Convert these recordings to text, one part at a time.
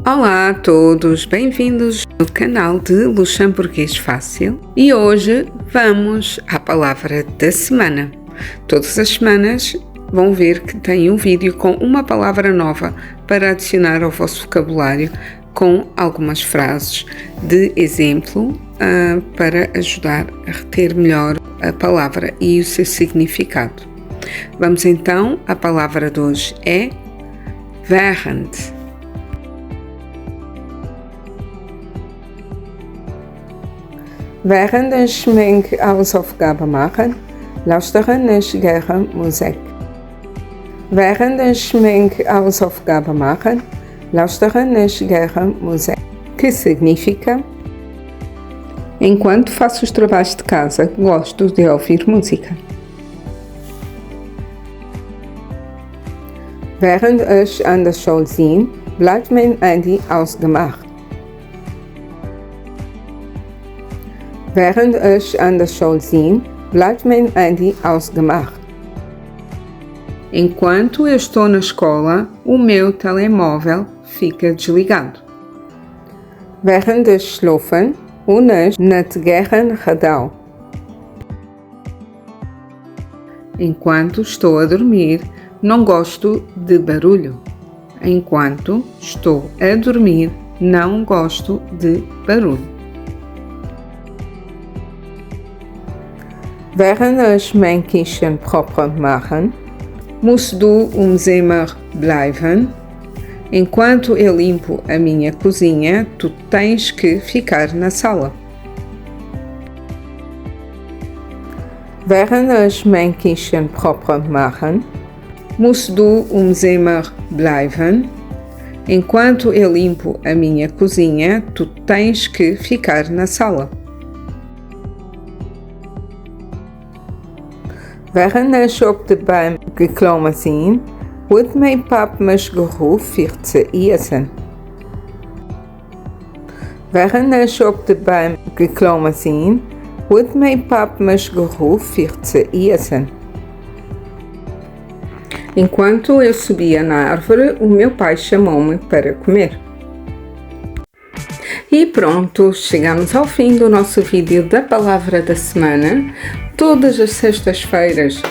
Olá a todos, bem-vindos no canal de Luxemburguês Fácil e hoje vamos à palavra da semana. Todas as semanas vão ver que tem um vídeo com uma palavra nova para adicionar ao vosso vocabulário com algumas frases de exemplo para ajudar a reter melhor a palavra e o seu significado. Vamos então, a palavra de hoje é während. Während ich meine Hausaufgaben mache, laustere ich gerne Musik. Während ich meine Hausaufgaben mache, laustere ich gerne Musik. Que significa? Enquanto faço os trabalhos de casa, gosto de ouvir música. Während ich an der Schule bin, bleibt mein Handy ausgemacht. Während ich an der Schule bin, bleibt mein Handy ausgemacht. Enquanto eu estou na escola, o meu telemóvel fica desligado. Während ich schlafe, ich nicht gern Radau. Enquanto estou a dormir, não gosto de barulho. Enquanto estou a dormir, não gosto de barulho. Während ich mein Küchen sauber mache, musst du Zimmer bleiben. Enquanto eu limpo a minha cozinha, tu tens que ficar na sala. Während ich mein Küchen sauber mache, musst du Zimmer bleiben. Enquanto eu limpo a minha cozinha, tu tens que ficar na sala. Während ich auf der Bahn gekommen bin, hat mein Papa mich gerufen, zu essen. Während ich auf der Bahn gekommen bin, hat mein Papa mich gerufen, zu essen. Enquanto eu subia na árvore, o meu pai chamou-me para comer. E pronto, chegamos ao fim do nosso vídeo da palavra da semana. Todas as sextas-feiras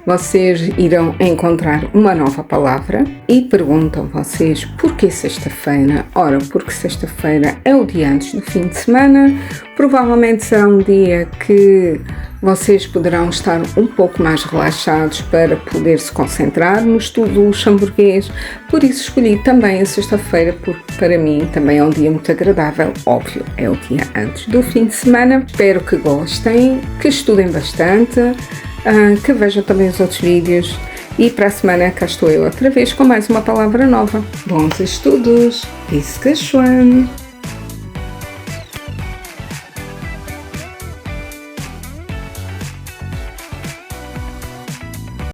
vocês irão encontrar uma nova palavra e perguntam vocês porquê sexta-feira? Ora, porque sexta-feira é o dia antes do fim de semana, provavelmente será um dia que vocês poderão estar um pouco mais relaxados para poder se concentrar no estudo do luxemburguês, por isso escolhi também a sexta-feira, porque para mim também é um dia muito agradável, óbvio, é o dia antes do fim de semana. Espero que gostem, que estudem bastante, que vejam também os outros vídeos e para a semana cá estou eu outra vez com mais uma palavra nova. Bons estudos! Bis geschwind!